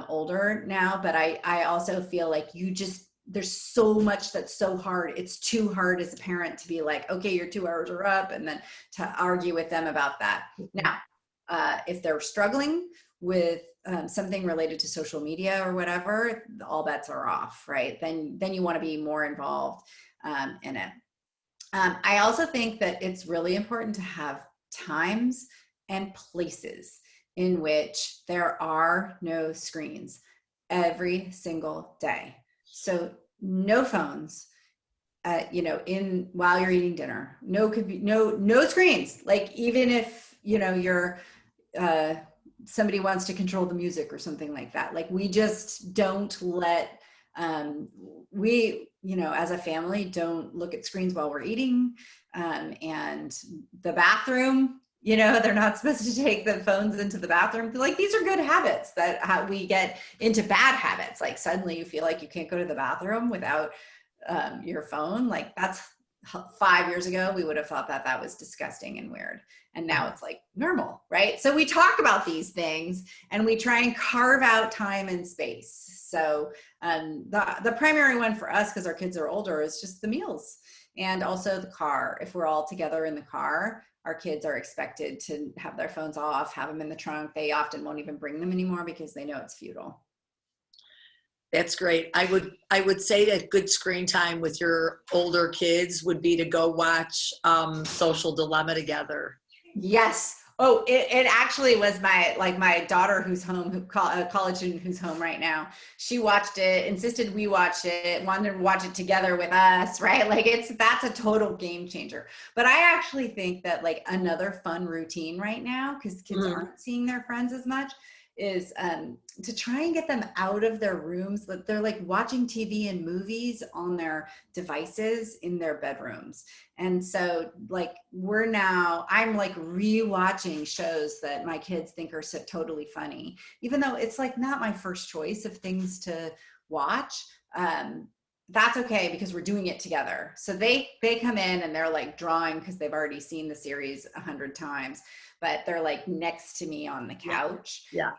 Speaker 5: older now, but I also feel like there's so much that's so hard. It's too hard as a parent to be like, okay, your 2 hours are up, and then to argue with them about that. Now, if they're struggling with something related to social media or whatever, all bets are off, right? Then you want to be more involved in it. I also think that it's really important to have times and places in which there are no screens every single day. So no phones, while you're eating dinner, no screens. Like even if, you're, somebody wants to control the music or something like that. Like we just don't let, as a family, don't look at screens while we're eating. And the bathroom, they're not supposed to take the phones into the bathroom. Like these are good habits that we get into bad habits. Like suddenly you feel like you can't go to the bathroom without your phone. Like that's 5 years ago, we would have thought that was disgusting and weird. And now it's like normal, right? So we talk about these things and we try and carve out time and space. So the primary one for us, because our kids are older, is just the meals and also the car. If we're all together in the car, our kids are expected to have their phones off, have them in the trunk. They often won't even bring them anymore because they know it's futile.
Speaker 3: That's great. I would say that good screen time with your older kids would be to go watch Social Dilemma together.
Speaker 5: Yes. Oh, it actually was my daughter who's home, a college student who's home right now. She watched it, insisted we watch it, wanted to watch it together with us, right? Like that's a total game changer. But I actually think that like another fun routine right now, because kids aren't seeing their friends as much, is to try and get them out of their rooms. That they're like watching TV and movies on their devices in their bedrooms. And so like I'm like rewatching shows that my kids think are so totally funny, even though it's like not my first choice of things to watch. That's okay because we're doing it together. So they come in and they're like drawing because they've already seen the series 100 times, but they're like next to me on the couch.
Speaker 3: Yeah.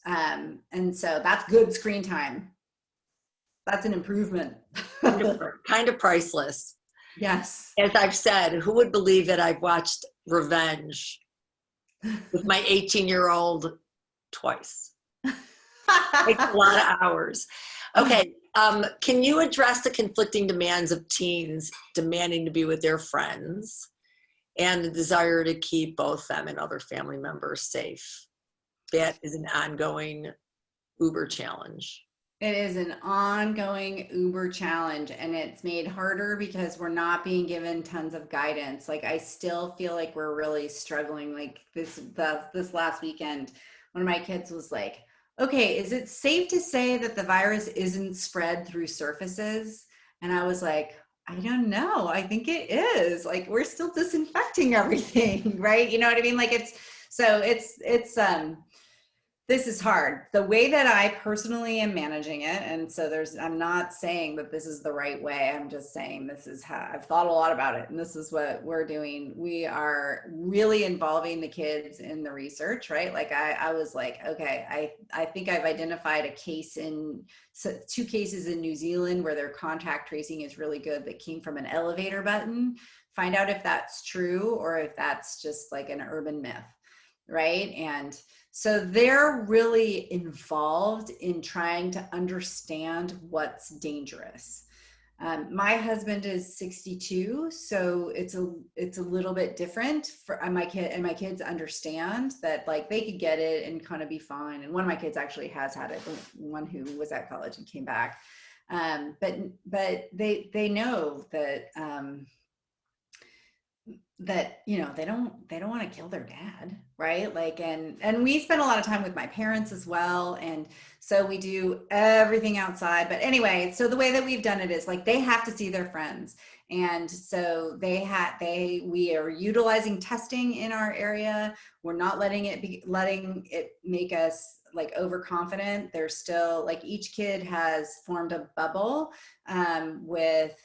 Speaker 5: And so that's good screen time. That's an improvement.
Speaker 3: Kind of priceless.
Speaker 5: Yes.
Speaker 3: As I've said, who would believe that I've watched Revenge with my 18-year-old twice? Takes a lot of hours. Okay. Can you address the conflicting demands of teens demanding to be with their friends and the desire to keep both them and other family members safe? That is an ongoing Uber challenge.
Speaker 5: It is an ongoing Uber challenge, and it's made harder because we're not being given tons of guidance. Like I still feel like we're really struggling. Like this last weekend, one of my kids was like, okay, is it safe to say that the virus isn't spread through surfaces? And I was like, I don't know. I think it is. Like we're still disinfecting everything, right? You know what I mean? Like this is hard. The way that I personally am managing it, and so I'm not saying that this is the right way. I'm just saying this is how I've thought a lot about it, and this is what we're doing. We are really involving the kids in the research, right? Like I was like, okay, I think I've identified a case two cases in New Zealand where their contact tracing is really good that came from an elevator button. Find out if that's true or if that's just like an urban myth, right? And so they're really involved in trying to understand what's dangerous. My husband is 62, so it's a little bit different for my kid, and my kids understand that like they could get it and kind of be fine. And one of my kids actually has had it, the one who was at college and came back. But they know that you know they don't want to kill their dad, right? Like and we spend a lot of time with my parents as well, and so we do everything outside. But anyway, so the way that we've done it is like they have to see their friends, and so we are utilizing testing in our area. We're not letting it make us like overconfident. There's still like each kid has formed a bubble with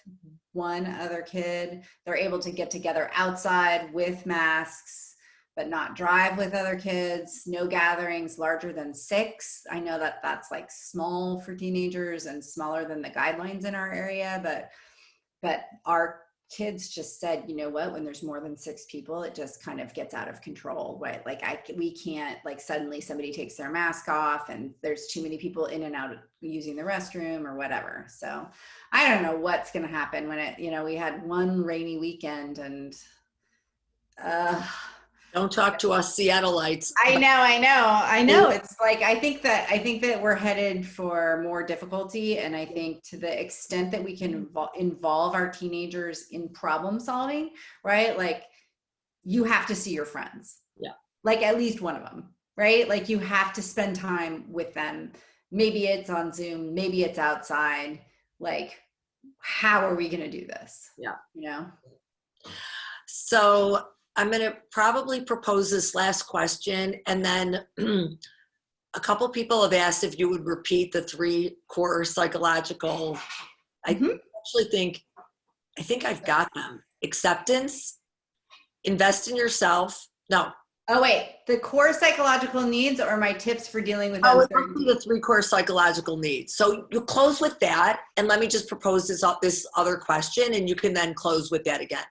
Speaker 5: one other kid. They're able to get together outside with masks, but not drive with other kids. No gatherings larger than 6. I know that that's like small for teenagers and smaller than the guidelines in our area, but our kids just said, you know what, when there's more than 6 people, it just kind of gets out of control, right? Like we can't, like suddenly somebody takes their mask off and there's too many people in and out using the restroom or whatever. So I don't know what's going to happen when we had one rainy weekend and
Speaker 3: Don't talk to us Seattleites.
Speaker 5: I know. It's like, I think that we're headed for more difficulty. And I think to the extent that we can involve our teenagers in problem solving, right? Like you have to see your friends.
Speaker 3: Yeah.
Speaker 5: Like at least one of them, right? Like you have to spend time with them. Maybe it's on Zoom, maybe it's outside. Like, how are we going to do this?
Speaker 3: Yeah.
Speaker 5: You know?
Speaker 3: So I'm going to probably propose this last question, and then a couple people have asked if you would repeat the 3 core psychological. I think I've got them. Acceptance, invest in yourself. No.
Speaker 5: Oh, wait, the core psychological needs or my tips for dealing with
Speaker 3: it's
Speaker 5: uncertainty?
Speaker 3: the 3 core psychological needs. So you close with that, and let me just propose this other question, and you can then close with that again.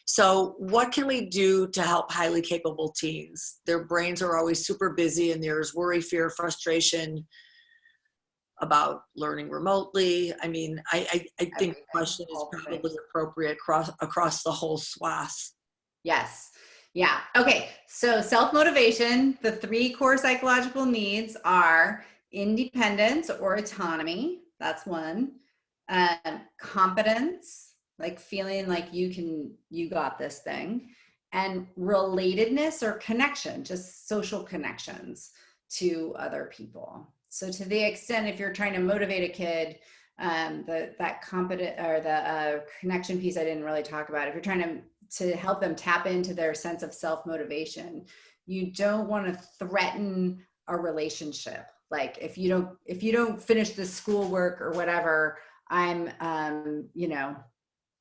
Speaker 3: So what can we do to help highly capable teens? Their brains are always super busy, and there's worry, fear, frustration about learning remotely. I mean, I think the question is probably appropriate across the whole swath.
Speaker 5: Yes. Yeah. Okay. So self-motivation, the 3 core psychological needs are independence or autonomy. That's one. Competence, like feeling like you got this thing, and relatedness or connection, just social connections to other people. So to the extent, if you're trying to motivate a kid, that competent or the connection piece I didn't really talk about. If you're trying to help them tap into their sense of self-motivation, you don't want to threaten a relationship. Like if you don't finish the schoolwork or whatever, I'm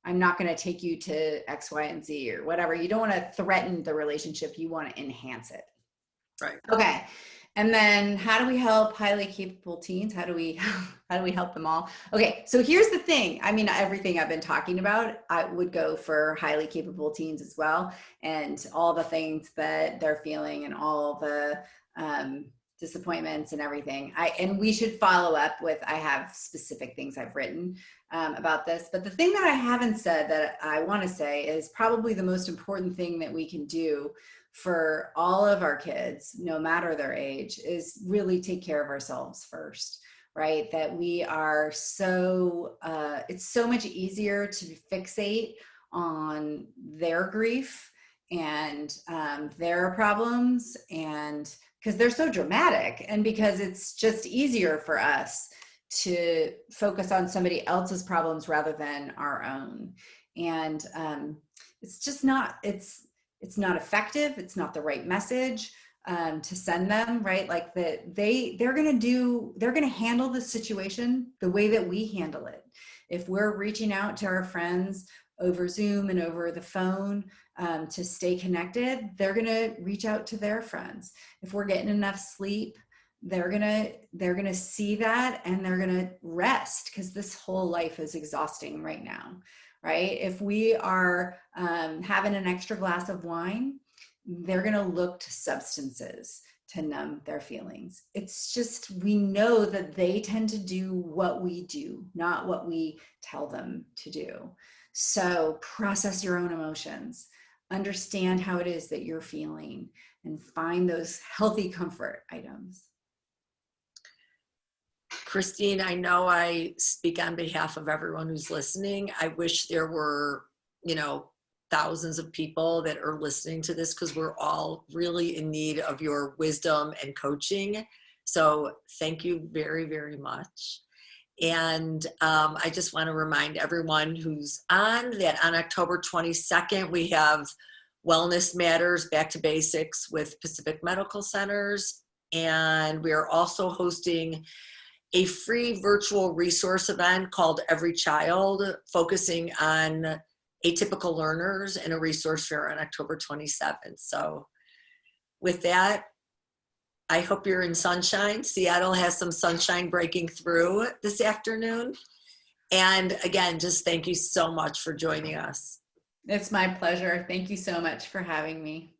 Speaker 5: not going to take you to X, Y, and Z or whatever. You don't want to threaten the relationship. You want to enhance it.
Speaker 3: Right.
Speaker 5: Okay. And then how do we help highly capable teens? How do we help them all? Okay. So here's the thing. I mean, everything I've been talking about, I would go for highly capable teens as well. And all the things that they're feeling and all the, disappointments and everything. And we should follow up with, I have specific things I've written about this, but the thing that I haven't said that I want to say is probably the most important thing that we can do for all of our kids, no matter their age, is really take care of ourselves first, right? That we are it's so much easier to fixate on their grief and their problems, and because they're so dramatic, and because it's just easier for us to focus on somebody else's problems rather than our own. And it's just not, it's not effective. It's not the right message. to send them, right? Like that they're going to handle the situation the way that we handle it. If we're reaching out to our friends over Zoom and over the phone to stay connected, they're going to reach out to their friends. If we're getting enough sleep, they're going to see that and they're going to rest, because this whole life is exhausting right now, right? If we are having an extra glass of wine, they're going to look to substances to numb their feelings. It's just, we know that they tend to do what we do, not what we tell them to do. So process your own emotions, understand how it is that you're feeling, and find those healthy comfort items.
Speaker 3: Christine, I know I speak on behalf of everyone who's listening. I wish there were, thousands of people that are listening to this, because we're all really in need of your wisdom and coaching. So thank you very, very much. And I just want to remind everyone who's on that on October 22nd, we have Wellness Matters Back to Basics with Pacific Medical Centers. And we are also hosting a free virtual resource event called Every Child, focusing on atypical learners, and a resource fair on October 27th. So with that, I hope you're in sunshine. Seattle has some sunshine breaking through this afternoon. And again, just thank you so much for joining us.
Speaker 5: It's my pleasure. Thank you so much for having me.